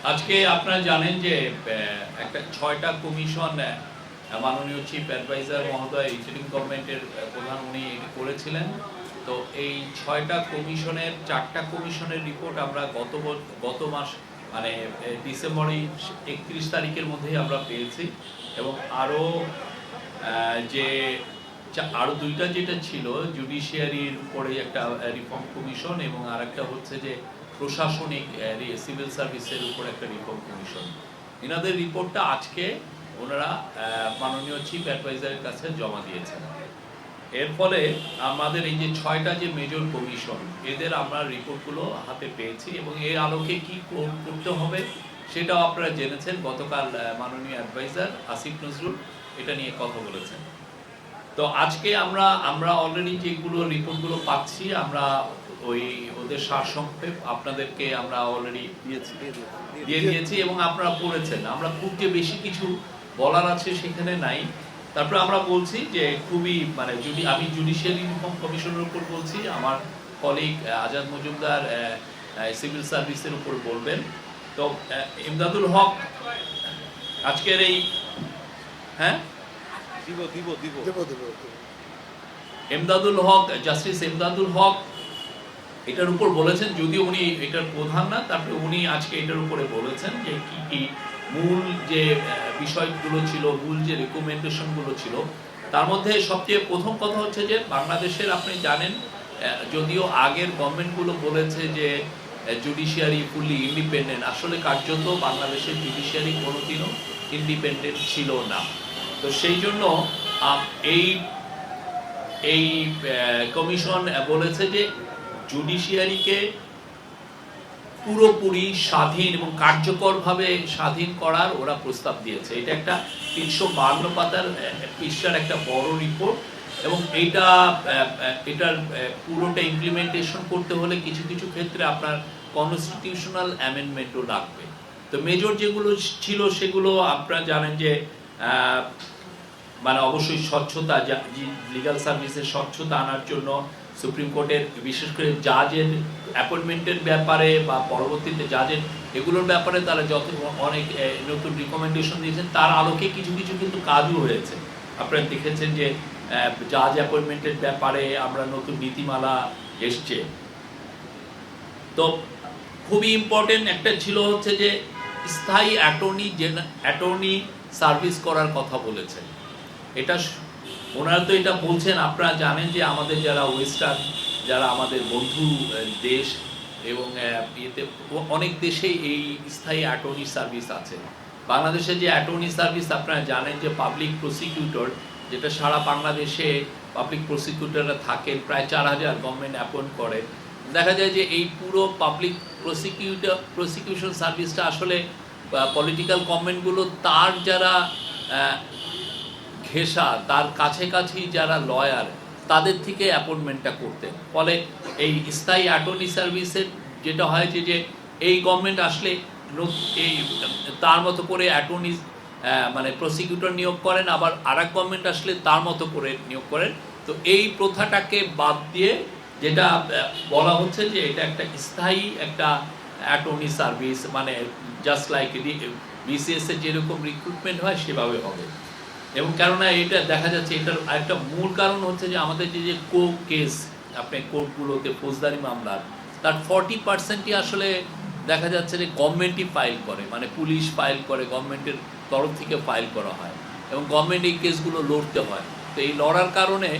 আজকে আপনারা জানেন যে একটা ৬টা কমিশন মাননীয় চিফ অ্যাডভাইজার মহোদয় ইন্টারিম গভর্নমেন্টের প্রধান উনি এটি করেছিলেন। তো এই ৬টা কমিশনের ৪টা কমিশনের রিপোর্ট আমরা গত মাস মানে ডিসেম্বরের ৩১ তারিখের মধ্যেই আমরা পেয়েছি এবং যে আরো দুইটা যেটা ছিল জুডিশিয়ারির উপরে একটা রিফর্ম কমিশন এবং আরেকটা হচ্ছে যে প্রশাসনিক সিভিল সার্ভিসের উপর একটা রিফর্ম কমিশন। এনাদের রিপোর্টটা আজকে ওনারা মাননীয় চিফ অ্যাডভাইজারের কাছে জমা দিয়েছেন। এর ফলে আমাদের এই যে ৬টা যে মেজর কমিশন এদের আমরা রিপোর্টগুলো হাতে পেয়েছি এবং এর আলোকে কি করতে হবে সেটাও আপনারা জেনেছেন। গতকাল মাননীয় অ্যাডভাইজার আসিফ নজরুল এটা নিয়ে কথা বলেছেন। তো আজকে আমরা অলরেডি যেগুলো রিপোর্টগুলো পাচ্ছি আমরা ওদের সারসংক্ষেপ আপনাদেরকে আমরা অলরেডি দিয়ে দিয়েছি এবং আপনারা পড়েছেন। আমরা খুব যে বেশি কিছু বলার আছে সেখানে নাই। তারপরে আমরা বলছি যে খুবই মানে আমি জুডিশিয়ারি রিফর্ম কমিশনের উপর বলছি, আমার কলিগ আজাদ মজুমদার সিভিল সার্ভিসের উপর বলবেন। তো ইমদাদুল হক আজকের এই এমদাদুল হক, জাস্টিস এমদাদুল হক এটার উপর বলেছেন, যদিও উনি এটার প্রধান না, তারপরে উনি আজকে এটার উপরে বলেছেন যে কি কি মূল যে বিষয়গুলো ছিল, মূল যে রিকমেন্ডেশনগুলো ছিল। তার মধ্যে সবচেয়ে প্রথম কথা হচ্ছে যে বাংলাদেশের আপনি জানেন যদিও আগের গভর্নমেন্টগুলো বলেছে যে জুডিশিয়ারি ফুললি ইন্ডিপেন্ডেন্ট, আসলে কার্যত বাংলাদেশের জুডিশিয়ারি কোনোদিনও ইন্ডিপেন্ডেন্ট ছিল না। তো সেই জন্য এই কমিশন বলেছে যে জুডিশিয়ারিকে পুরোপুরি স্বাধীন এবং কার্যকরভাবে স্বাধীন করার ওরা প্রস্তাব দিয়েছে। এটা একটা ৩৫২ পাতার পৃষ্ঠার একটা বড় রিপোর্ট এবং এটার পুরোটা ইমপ্লিমেন্টেশন করতে হলে কিছু কিছু ক্ষেত্রে আপনার কনস্টিটিউশনাল অ্যামেন্ডমেন্টও লাগবে। তো মেজর যেগুলো ছিল সেগুলো আপনারা জানেন যে মানে অবশ্যই স্বচ্ছতা, লিগাল সার্ভিসের স্বচ্ছতা আনার জন্য সুপ্রিম কোর্টের বিশেষ করে জাজের অ্যাপয়েন্টমেন্টের ব্যাপারে বা পরবর্তীতে জাজের এগুলোর ব্যাপারে তারা অনেক নতুন রিকমেন্ডেশন দিয়েছেন। তার আলোকে কিছু কিছু কিন্তু কাজও হয়েছে। আপনারা দেখেছেন যে জাজ অ্যাপয়েন্টমেন্টের ব্যাপারে আমরা নতুন নীতিমালা এসছে। তো খুবই ইম্পর্টেন্ট একটা ছিল হচ্ছে যে স্থায়ী অ্যাটর্নি সার্ভিস করার কথা বলেছেন। এটা ওনারা তো এটা বলছেন, আপনারা জানেন যে আমাদের যারা ওয়েস্টার্ন যারা আমাদের বন্ধু দেশ এবং অনেক দেশে এই স্থায়ী অ্যাটর্নি সার্ভিস আছে। বাংলাদেশে যে অ্যাটর্নি সার্ভিস আপনারা জানেন যে পাবলিক প্রসিকিউটর, যেটা সারা বাংলাদেশে পাবলিক প্রসিকিউটররা থাকেন, প্রায় ৪,০০০ গভর্নমেন্ট অ্যাপয়েন্ট করে। দেখা যায় যে এই পুরো পাবলিক প্রসিকিউশন সার্ভিসটা আসলে পলিটিক্যাল গভর্নমেন্টগুলো তার যারা ঘেঁষা তার কাছাকাছি যারা লয়ার তাদের থেকে অ্যাপয়েন্টমেন্টটা করতেন। ফলে এই স্থায়ী অ্যাটর্নি সার্ভিসের যেটা হয় যে এই গভর্নমেন্ট আসলে এই তার মতো করে অ্যাটর্নি মানে প্রসিকিউটর নিয়োগ করেন, আবার আরেক গভর্নমেন্ট আসলে তার মতো করে নিয়োগ করেন। তো এই প্রথাটাকে বাদ দিয়ে যেটা বলা হচ্ছে যে এটা একটা স্থায়ী একটা অ্যাটর্নি সার্ভিস, মানে জাস্ট লাইক বিসিএস এর যেরকম রিক্রুটমেন্ট হয় সেভাবে হবে। এবং কেননা এটা দেখা যাচ্ছে এটার একটা মূল কারণ হচ্ছে যে আমাদের যে কেস আপনি কোর্টগুলোতে ফৌজদারি মামলার তার 40%ই আসলে দেখা যাচ্ছে যে গভর্নমেন্টই ফাইল করে, মানে পুলিশ ফাইল করে, গভর্নমেন্টের তরফ থেকে ফাইল করা হয় এবং গভর্নমেন্ট এই কেসগুলো লড়তে হয়। তো এই লড়ার কারণে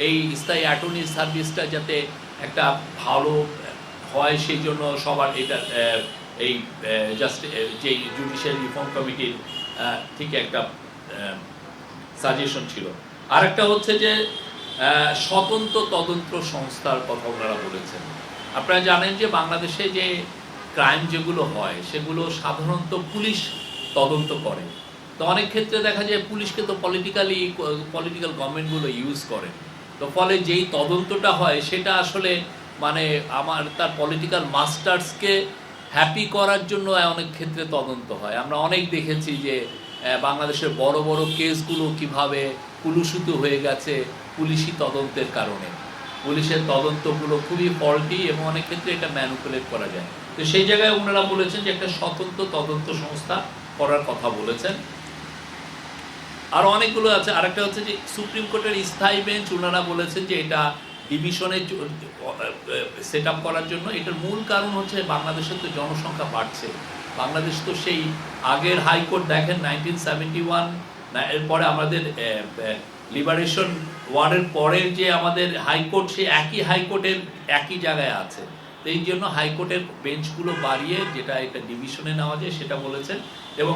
এই স্থায়ী অ্যাটর্নি সার্ভিসটা যাতে একটা ভালো হয় সেই জন্য সবার এটা এই জাস্ট যে জুডিশিয়াল রিফর্ম কমিটির থেকে একটা সাজেশন ছিল। আরেকটা হচ্ছে যে স্বতন্ত্র তদন্ত সংস্থার কথা ওনারা বলেছেন। আপনারা জানেন যে বাংলাদেশে যে ক্রাইম যেগুলো হয় সেগুলো সাধারণত পুলিশ তদন্ত করে। তো অনেক ক্ষেত্রে দেখা যায় পুলিশকে তো পলিটিক্যাল গভর্নমেন্টগুলো ইউজ করে। তো ফলে যেই তদন্তটা হয় সেটা আসলে মানে তার পলিটিক্যাল মাস্টার্সকে হ্যাপি করার জন্য অনেক ক্ষেত্রে তদন্ত হয়। আমরা অনেক দেখেছি যে বাংলাদেশের বড় বড় কেসগুলো কিভাবে কুলুষিত হয়ে গেছে পুলিশি তদন্তের কারণে। পুলিশের তদন্তগুলো খুবই ফল্টি এবং অনেক ক্ষেত্রে এটা ম্যানিপুলেট করা যায়। তো সেই জায়গায় ওনারা বলেছেন যে একটা স্বতন্ত্র তদন্ত সংস্থা করার কথা বলেছেন। আর অনেকগুলো আছে। আরেকটা হচ্ছে যে সুপ্রিম কোর্টের স্থায়ী বেঞ্চ, ওনারা বলেছেন যে এটা ডিভিশনে সেট আপ করার জন্য। এটার মূল কারণ হচ্ছে বাংলাদেশের তো জনসংখ্যা বাড়ছে। বাংলাদেশ তো সেই আগের হাইকোর্ট দেখেন 1971, এরপরে আমাদের লিবারেশন ওয়ারের পরের যে আমাদের হাইকোর্ট, সে একই হাইকোর্টের একই জায়গায় আছে। তো এই জন্য হাইকোর্টের বেঞ্চগুলো বাড়িয়ে যেটা এটা ডিভিশনে নেওয়া যায় সেটা বলেছেন। এবং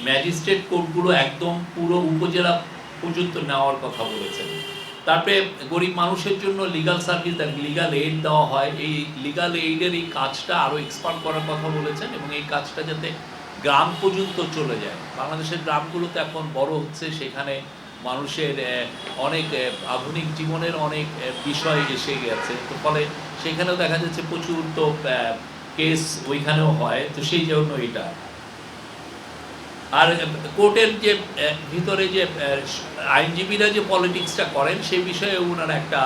ম্যাজিস্ট্রেট কোর্টগুলো একদম পুরো উপজেলা পর্যন্ত নেওয়ার কথা বলেছেন। তারপরে গরিব মানুষের জন্য লিগাল সার্ভিস, লিগাল এইড দেওয়া হয়। এই লিগাল এইডের এই কাজটা আরও এক্সপান্ড করার কথা বলেছেন এবং এই কাজটা যাতে গ্রাম পর্যন্ত চলে যায়। বাংলাদেশের গ্রামগুলোতে এখন বড় হচ্ছে, সেখানে মানুষের অনেক আধুনিক জীবনের অনেক বিষয় এসে গেছে। তো ফলে সেখানেও দেখা যাচ্ছে প্রচুর তো কেস ওইখানেও হয়। তো সেই জন্য এটা। আর কোর্টের যে ভিতরে যে আইনজীবীরা যে পলিটিক্সটা করেন সেই বিষয়ে ওনারা একটা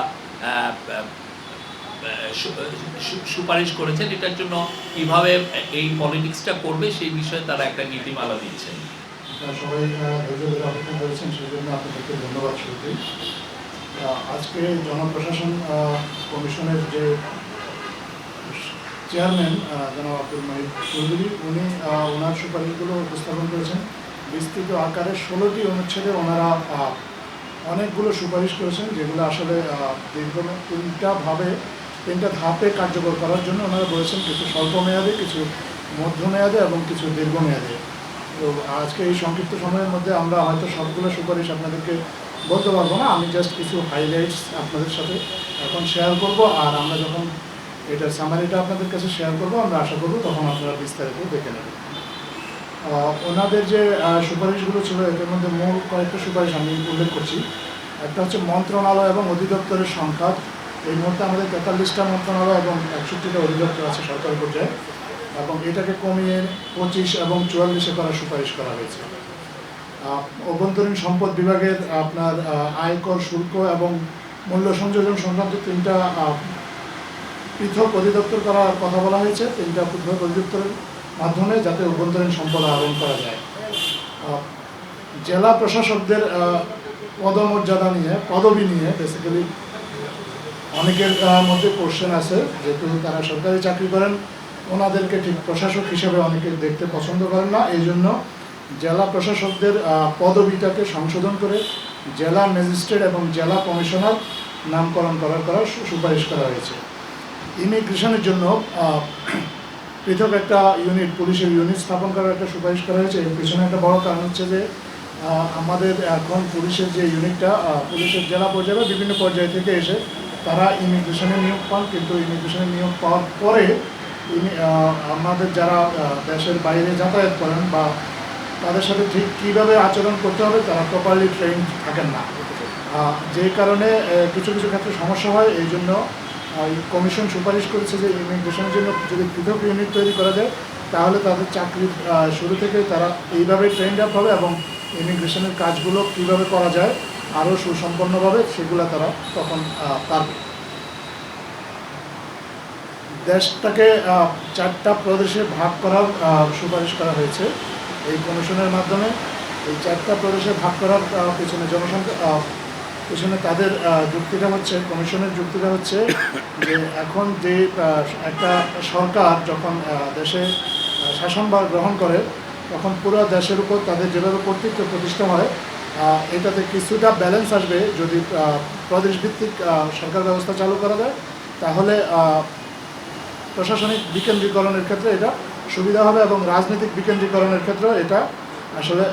সুপারিশ করেছেন। এটার জন্য কিভাবে এই পলিটিক্সটা করবে সেই বিষয়ে তারা একটা নীতিমালা দিচ্ছেন। সবাই ধৈর্য ধরে অপেক্ষা করেছেন, সেই জন্য আপনাদেরকে ধন্যবাদ। শুরুতেই আজকে জনপ্রশাসন কমিশনের যে চেয়ারম্যান জনাব আব্দুল মাহিদ চৌধুরী, উনি ওনার সুপারিশগুলো উপস্থাপন করেছেন বিস্তৃত আকারে। 16টি অনুচ্ছেদে ওনারা অনেকগুলো সুপারিশ করেছেন, যেগুলো আসলে দীর্ঘ তিনটা ধাপে কার্যকর করার জন্য ওনারা বলেছেন। কিছু স্বল্প মেয়াদে, কিছু মধ্যমেয়াদে এবং কিছু দীর্ঘমেয়াদে। তো আজকে এই সংক্ষিপ্ত সময়ের মধ্যে আমরা হয়তো সবগুলো সুপারিশ আপনাদেরকে বলতে পারবো না। আমি জাস্ট কিছু হাইলাইটস আপনাদের সাথে এখন শেয়ার করব। আর আমরা যখন এটার সামারিটা আপনাদের কাছে শেয়ার করবো, আমরা আশা করবো তখন আপনারা বিস্তারিত দেখে নেবেন। ওনাদের যে সুপারিশগুলো ছিল, এটার মধ্যে মূল কয়েকটা সুপারিশ আমি উল্লেখ করছি। একটা হচ্ছে মন্ত্রণালয় এবং অধিদপ্তরের সংখ্যা। এই মুহূর্তে আমাদের 43টা মন্ত্রণালয় এবং 61টা অধিদপ্তর আছে সরকারি পর্যায়ে, এবং এটাকে কমিয়ে 25 এবং 44-এ করার সুপারিশ করা হয়েছে। অভ্যন্তরীণ সম্পদ বিভাগের আপনার আয়কর, শুল্ক এবং মূল্য সংযোজন সংক্রান্ত 3টা পৃথক অধিদপ্তর করার কথা বলা হয়েছে। 3টা পৃথক অধিদপ্তরের মাধ্যমে যাতে অভ্যন্তরীণ সম্পদ আহরণ করা যায়। জেলা প্রশাসকদের পদমর্যাদা নিয়ে, পদবি নিয়ে বেসিক্যালি অনেকের মধ্যে কোশ্চেন আছে, যেহেতু তারা সরকারি চাকরি করেন, ওনাদেরকে ঠিক প্রশাসক হিসেবে অনেকে দেখতে পছন্দ করেন না। এই জন্য জেলা প্রশাসকদের পদবিটাকে সংশোধন করে জেলা ম্যাজিস্ট্রেট এবং জেলা কমিশনার নামকরণ করার সুপারিশ করা হয়েছে। ইমিগ্রেশনের জন্য পৃথক একটা ইউনিট, পুলিশের ইউনিট স্থাপন করার একটা সুপারিশ করা হয়েছে। এর পিছনে একটা বড় কারণ হচ্ছে যে আমাদের এখন পুলিশের যে ইউনিটটা, পুলিশের জেলা পর্যায়ে বিভিন্ন পর্যায় থেকে এসে তারা ইমিগ্রেশনে নিয়োগ পান, কিন্তু ইমিগ্রেশনে নিয়োগ পাওয়ার পরে আমাদের যারা দেশের বাইরে যাতায়াত করেন বা তাদের সাথে ঠিক কীভাবে আচরণ করতে হবে তারা প্রপারলি ট্রেন থাকেন না, যে কারণে কিছু কিছু ক্ষেত্রে সমস্যা হয়। এই জন্য কমিশন সুপারিশ করেছে যে ইমিগ্রেশনের জন্য যদি পৃথক ইউনিট তৈরি করা যায়, তাহলে তাদের চাকরির শুরু থেকে তারা এইভাবে ট্রেন্ড আপ হবে এবং ইমিগ্রেশনের কাজগুলো কীভাবে করা যায় আরও সুসম্পন্নভাবে সেগুলো তারা তখন পারবে। দেশটাকে 4টা প্রদেশে ভাগ করার সুপারিশ করা হয়েছে এই কমিশনের মাধ্যমে। এই 4টা প্রদেশে ভাগ করার পিছনে পিছনে তাদের যুক্তিটা হচ্ছে, কমিশনের যুক্তিটা হচ্ছে যে এখন যে একটা সরকার যখন দেশে শাসনভার গ্রহণ করে, তখন পুরো দেশের উপর তাদের যেভাবে কর্তৃত্ব প্রতিষ্ঠা হয়, এটাতে কিছুটা ব্যালেন্স আসবে যদি প্রদেশভিত্তিক সরকার ব্যবস্থা চালু করা যায়। তাহলে প্রশাসনিক বিকেন্দ্রীকরণের ক্ষেত্রে এটা সুবিধা হবে এবং রাজনৈতিক বিকেন্দ্রীকরণের ক্ষেত্রে এটা আসলে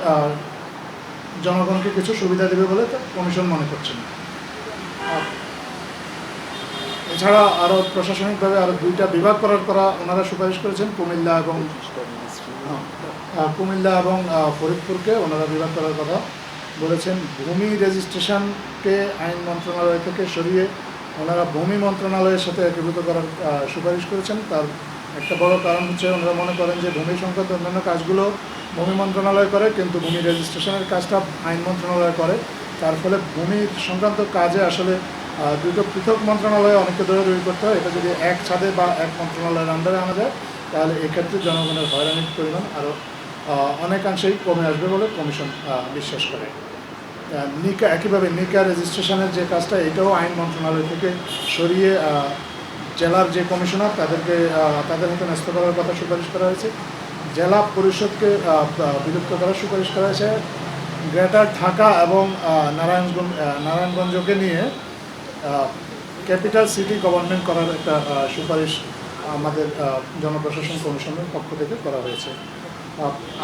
জনগণকে কিছু সুবিধা দেবে বলে কমিশন মনে করছেন। এছাড়া আরও প্রশাসনিকভাবে আরও 2টা বিভাগ করা ওনারা সুপারিশ করেছেন। কুমিল্লা এবং ফরিদপুরকে ওনারা বিভাগ করার কথা বলেছেন। ভূমি রেজিস্ট্রেশনকে আইন মন্ত্রণালয় থেকে সরিয়ে ওনারা ভূমি মন্ত্রণালয়ের সাথে একীভূত করার সুপারিশ করেছেন। তার একটা বড় কারণ হচ্ছে ওনারা মনে করেন যে ভূমি সংক্রান্ত অন্যান্য কাজগুলো ভূমি মন্ত্রণালয় করে, কিন্তু ভূমি রেজিস্ট্রেশনের কাজটা আইন মন্ত্রণালয় করে। তার ফলে ভূমি সংক্রান্ত কাজে আসলে দুটো পৃথক মন্ত্রণালয়ে অনেককে দৌড়াদৌড়ি করতে হয়। এটা যদি এক ছাদে বা এক মন্ত্রণালয়ের আন্ডারে আনা যায় তাহলে এক্ষেত্রে জনগণের হয়রানির পরিমাণ আরও অনেকাংশেই কমে আসবে বলে কমিশন বিশ্বাস করে। নিকা একইভাবে নিকা রেজিস্ট্রেশনের যে কাজটা, এটাও আইন মন্ত্রণালয় থেকে সরিয়ে জেলার যে কমিশনার তাদের হাতে ন্যস্ত করার কথা সুপারিশ করা হয়েছে। জেলা পরিষদকে বিলুপ্ত করার সুপারিশ করা হয়েছে। গ্রেটার ঢাকা এবং নারায়ণগঞ্জকে নিয়ে ক্যাপিটাল সিটি গভর্নমেন্ট করার একটা সুপারিশ আমাদের জনপ্রশাসন কমিশনের পক্ষ থেকে করা হয়েছে।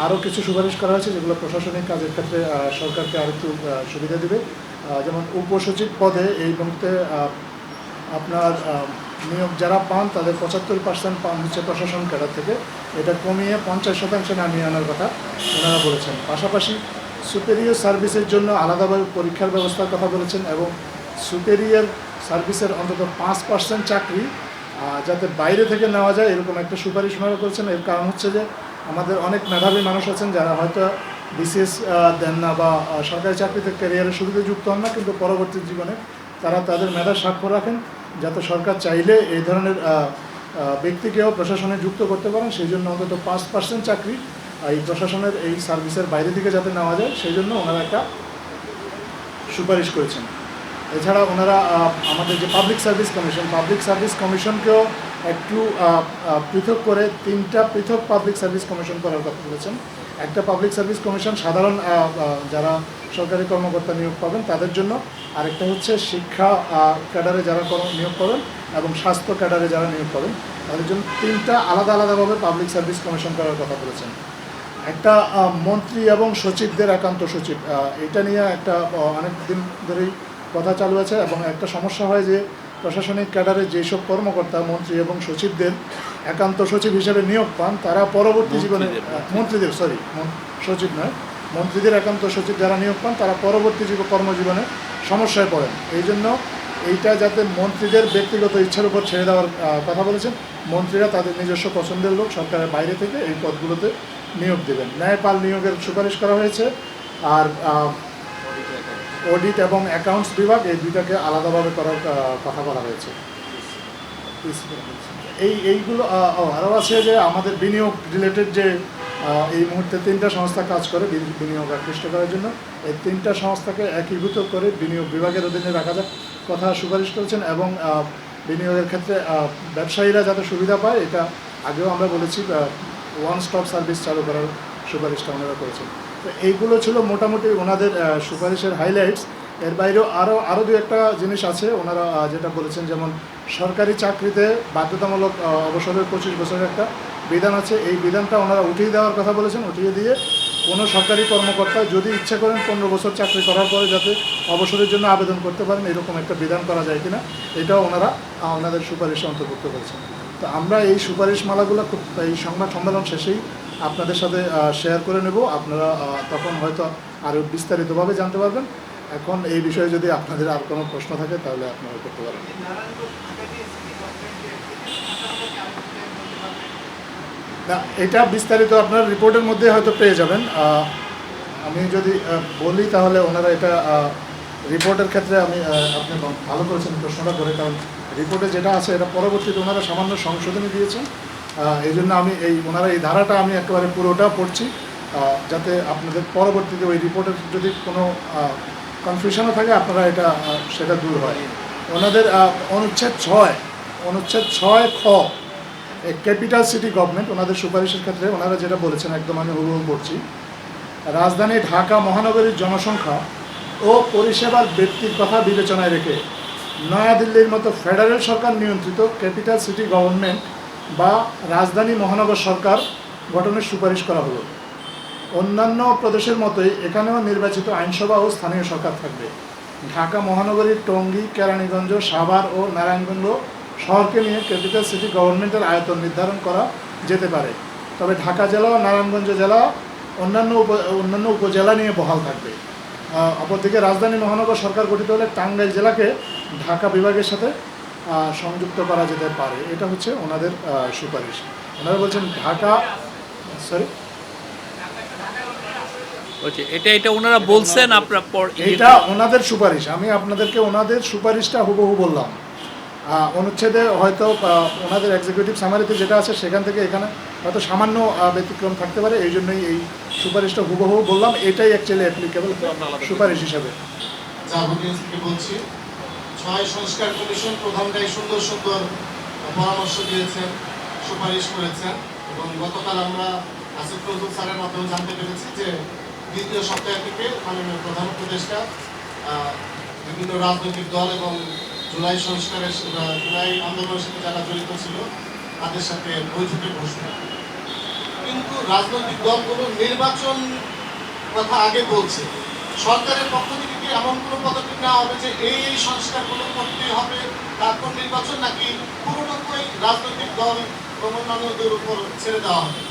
আরও কিছু সুপারিশ করা হয়েছে যেগুলো প্রশাসনিক কাজের ক্ষেত্রে সরকারকে আরেকটু সুবিধা দেবে। যেমন উপসচিব পদে এই মুহূর্তে আপনার নিয়োগ যারা পান তাদের 75% পান হচ্ছে প্রশাসন ক্যাডার থেকে, এটা কমিয়ে 50% নামিয়ে আনার কথা ওনারা বলেছেন। পাশাপাশি সুপেরিয়র সার্ভিসের জন্য আলাদাভাবে পরীক্ষার ব্যবস্থার কথা বলেছেন এবং সুপেরিয়র সার্ভিসের অন্তত 5% চাকরি যাতে বাইরে থেকে নেওয়া যায় এরকম একটা সুপারিশ ওনারা করেছেন। এর কারণ হচ্ছে যে আমাদের অনেক মেধাবী মানুষ আছেন যারা হয়তো বিসিএস দেন না বা সরকারি চাকরিতে ক্যারিয়ারের শুরুতে যুক্ত হন না, কিন্তু পরবর্তী জীবনে তারা তাদের মেধার স্বাক্ষর রাখেন যাতে সরকার চাইলে এই ধরনের ব্যক্তিকেও প্রশাসনে যুক্ত করতে পারেন। সেই জন্য অন্তত 5% চাকরি এই প্রশাসনের এই সার্ভিসের বাইরে থেকে যাতে নেওয়া যায় সেই জন্য ওনারা একটা সুপারিশ করেছেন। এছাড়া ওনারা আমাদের যে পাবলিক সার্ভিস কমিশনকেও একটু পৃথক করে 3টা পৃথক পাবলিক সার্ভিস কমিশন করার কথা বলেছেন। একটা পাবলিক সার্ভিস কমিশন সাধারণ যারা সরকারি কর্মকর্তা নিয়োগ পাবেন তাদের জন্য, আরেকটা হচ্ছে শিক্ষা ক্যাডারে যারা নিয়োগ পাবেন এবং স্বাস্থ্য ক্যাডারে যারা নিয়োগ পাবেন তাদের জন্য 3টা আলাদাভাবে পাবলিক সার্ভিস কমিশন করার কথা বলেছেন। একটা মন্ত্রী এবং সচিবদের একান্ত সচিব, এটা নিয়ে একটা অনেক দিন ধরেই কথা চালু আছে এবং একটা সমস্যা হয় যে প্রশাসনিক ক্যাডারে যেসব কর্মকর্তা মন্ত্রী এবং সচিবদের একান্ত সচিব হিসেবে নিয়োগ পান তারা পরবর্তী জীবনে মন্ত্রীদের একান্ত সচিব যারা নিয়োগ পান তারা পরবর্তী কর্মজীবনে সমস্যায় পড়েন। এই জন্য এইটা যাতে মন্ত্রীদের ব্যক্তিগত ইচ্ছার উপর ছেড়ে দেওয়ার কথা বলেছেন। মন্ত্রীরা তাদের নিজস্ব পছন্দের লোক সরকারের বাইরে থেকে এই পদগুলোতে নিয়োগ দেবেন। ন্যায়পাল নিয়োগের সুপারিশ করা হয়েছে। আর অডিট এবং অ্যাকাউন্টস বিভাগ এই দুইটাকে আলাদাভাবে করার কথা বলা হয়েছে। এইগুলো আরও আছে যে আমাদের বিনিয়োগ রিলেটেড যে এই মুহূর্তে 3টা সংস্থা কাজ করে বিনিয়োগ আকৃষ্ট করার জন্য, এই 3টা সংস্থাকে একীভূত করে বিনিয়োগ বিভাগের অধীনে রাখা যাক কথা সুপারিশ করেছেন এবং বিনিয়োগের ক্ষেত্রে ব্যবসায়ীরা যাতে সুবিধা পায় এটা আগেও আমরা বলেছি, ওয়ান স্টপ সার্ভিস চালু করার সুপারিশটা ওনারা করেছেন। তো এইগুলো ছিল মোটামুটি ওনাদের সুপারিশের হাইলাইটস। এর বাইরেও আরও দু একটা জিনিস আছে ওনারা যেটা বলেছেন, যেমন সরকারি চাকরিতে বাধ্যতামূলক অবসরের 25 বছরের একটা বিধান আছে। এই বিধানটা ওনারা উঠিয়ে দেওয়ার কথা বলেছেন। উঠিয়ে দিয়ে কোনো সরকারি কর্মকর্তা যদি ইচ্ছে করেন 15 বছর চাকরি করার পরে যাতে অবসরের জন্য আবেদন করতে পারেন এরকম একটা বিধান করা যায় কিনা এটাও ওনারা ওনাদের সুপারিশে অন্তর্ভুক্ত করেছেন। তো আমরা এই সুপারিশমালাগুলো এই সংবাদ সম্মেলন শেষেই আপনাদের সাথে শেয়ার করে নেব। আপনারা তখন হয়তো আরও বিস্তারিতভাবে জানতে পারবেন। এখন এই বিষয়ে যদি আপনাদের আর কোনো প্রশ্ন থাকে তাহলে আপনারা করতে পারেন। না, এটা বিস্তারিত আপনার রিপোর্টের মধ্যে হয়তো পেয়ে যাবেন। আমি যদি বলি তাহলে ওনারা এটা রিপোর্টের ক্ষেত্রে আপনি ভালো করেছেন প্রশ্নটা করে, কারণ রিপোর্টে যেটা আছে এটা পরবর্তীতে ওনারা সামান্য সংশোধনী দিয়েছেন। এই জন্য আমি ওনারা এই ধারাটা আমি একেবারে পুরোটা পড়ছি যাতে আপনাদের পরবর্তীতে ওই রিপোর্টের যদি কোনো কনফিউশনও থাকে আপনারা সেটা দূর হয়। ওনাদের অনুচ্ছেদ 6 খ ক্যাপিটাল সিটি গভর্নমেন্ট ওনাদের সুপারিশের ক্ষেত্রে ওনারা যেটা বলেছেন একদম আমি হুবহু পড়ছি। রাজধানী ঢাকা মহানগরীর জনসংখ্যা ও পরিষেবার ব্যক্তির কথা বিবেচনায় রেখে নয়াদিল্লির মতো ফেডারেল সরকার নিয়ন্ত্রিত ক্যাপিটাল সিটি গভর্নমেন্ট বা রাজধানী মহানগর সরকার গঠনের সুপারিশ করা হলো। অন্যান্য প্রদেশের মতোই এখানেও নির্বাচিত আইনসভা ও স্থানীয় সরকার থাকবে। ঢাকা মহানগরীর টঙ্গী, কেরানীগঞ্জ, সাভার ও নারায়ণগঞ্জ শহরকে নিয়ে ক্যাপিটাল সিটি গভর্নমেন্টের আয়তন নির্ধারণ করা যেতে পারে, তবে ঢাকা জেলা ও নারায়ণগঞ্জ জেলা অন্যান্য উপজেলা নিয়ে বহাল থাকবে। অপরদিকে রাজধানী মহানগর সরকার গঠিত হলে টাঙ্গাইল জেলাকে ঢাকা বিভাগের সাথে সংযুক্ত করা যেতে পারে। এটা হচ্ছে ওনাদের সুপারিশ। ওনারা বলছেন বলছি এটা ওনারা বলছেন আপনার পর এটা ওনাদের সুপারিশ, আমি আপনাদেরকে ওনাদের সুপারিশটা হুবহু বললাম। অনুচ্ছেদে হয়তো ওনাদের এক্সিকিউটিভ সামারিতে যেটা আছে সেখান থেকে এখানে হয়তো সামান্য ব্যতিক্রম থাকতে পারে, এই জন্যই এই সুপারিশটা হুবহু বললাম। এটাই অ্যাকচুয়ালি অ্যাপ্লিকেবল সুপারিশ হিসাবে। বলছি 6 সংস্কার কমিশন প্রধানরাই সুন্দর সুন্দর পরামর্শ দিয়েছেন, সুপারিশ করেছেন, এবং গতকাল আমরা আসিফ নজরুল স্যারের মাধ্যমে জানতে পেরেছি যে দ্বিতীয় সপ্তাহ থেকে মাননীয় প্রধান উপদেষ্টা বিভিন্ন রাজনৈতিক দল এবং জুলাই সংস্কারের জুলাই আন্দোলনের সাথে যারা জড়িত ছিল তাদের সাথে বৈঠকে বসবেন। কিন্তু রাজনৈতিক দলগুলো নির্বাচন কথা আগে বলছে, সরকারের পক্ষ থেকে কি এমন কোনো পদক্ষেপ নেওয়া হবে যে এই সংস্কারগুলো করতেই হবে তারপর নির্বাচন, নাকি পুরোটাই রাজনৈতিক দল প্রমাণদের উপর ছেড়ে দেওয়া হবে?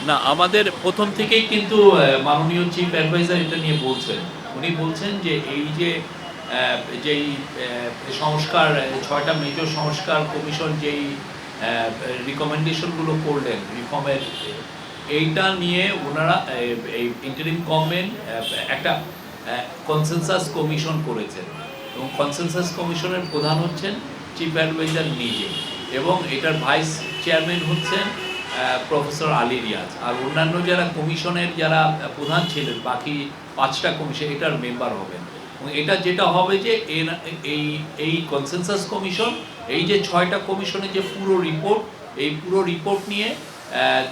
না, আমাদের প্রথম থেকেই কিন্তু মাননীয় চিফ অ্যাডভাইজার এটা নিয়ে বলছেন। উনি বলছেন যে এই যেই সংস্কার 6টা মেজর সংস্কার কমিশন যেই রিকমেন্ডেশনগুলো করলেন রিফর্মের, এইটা নিয়ে ওনারা এই ইন্টারিম গভর্নমেন্ট একটা কনসেনসাস কমিশন করেছেন, এবং কনসেনসাস কমিশনের প্রধান হচ্ছেন চিফ অ্যাডভাইজার নিজে, এবং এটার ভাইস চেয়ারম্যান হচ্ছেন প্রফেসর আলী রিয়াজ, আর অন্যান্য যারা কমিশনের যারা প্রধান ছিলেন বাকি 5টা কমিশন এটার মেম্বার হবেন। এবং এটা যেটা হবে যে এই কনসেনসাস কমিশন এই যে 6টা কমিশনের যে পুরো রিপোর্ট, এই পুরো রিপোর্ট নিয়ে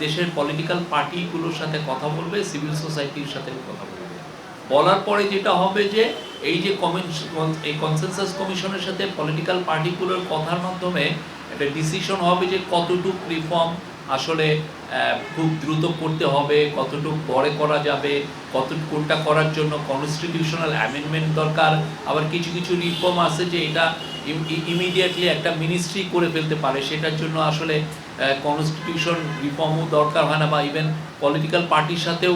দেশের পলিটিক্যাল পার্টিগুলোর সাথে কথা বলবে, সিভিল সোসাইটির সাথে কথা বলবে। বলার পরে যেটা হবে যে এই যে এই কনসেনসাস কমিশনের সাথে পলিটিক্যাল পার্টিগুলোর কথার মাধ্যমে একটা ডিসিশন হবে যে কতটুক রিফর্ম আসলে খুব দ্রুত করতে হবে, কতটুকু পরে করা যাবে, কোনটা করার জন্য কনস্টিটিউশনাল অ্যামেন্ডমেন্ট দরকার, আবার কিছু কিছু রিফর্ম আছে যে এটা ইমিডিয়েটলি একটা মিনিস্ট্রি করে ফেলতে পারে, সেটার জন্য আসলে কনস্টিটিউশন রিফর্মও দরকার হয় না, বা ইভেন পলিটিক্যাল পার্টির সাথেও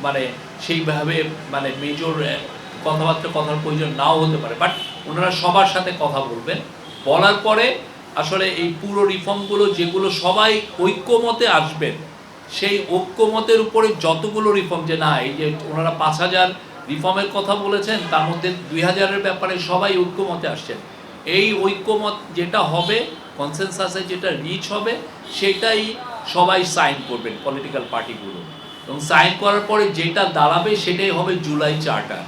মানে সেইভাবে মানে মেজর কথার প্রয়োজন নাও হতে পারে, বাট ওনারা সবার সাথে কথা বলবেন। বলার পরে আসলে এই পুরো রিফর্মগুলো যেগুলো সবাই ঐক্যমতে আসবেন, সেই ঐক্যমতের উপরে যতগুলো রিফর্ম, যে না এই যে ওনারা 5000 রিফর্মের কথা বলেছেন, তার মধ্যে 2000-এর ব্যাপারে সবাই ঐক্যমতে আসছেন, এই ঐক্যমত যেটা হবে কনসেনসাসে যেটা রিচ হবে সেটাই সবাই সাইন করবেন পলিটিক্যাল পার্টিগুলো, এবং সাইন করার পরে যেটা দাঁড়াবে সেটাই হবে জুলাই চার্টার।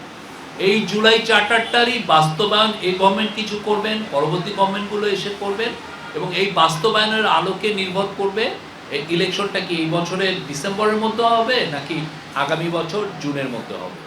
এই জুলাই চার্টারটারই বাস্তবায়ন এই গভর্নমেন্ট কিছু করবেন, পরবর্তী গভর্নমেন্টগুলো এসে করবেন, এবং এই বাস্তবায়নের আলোকে নির্ভর করবে ইলেকশনটা কি এই বছরের ডিসেম্বরের মধ্যে হবে নাকি আগামী বছর জুনের মধ্যে হবে।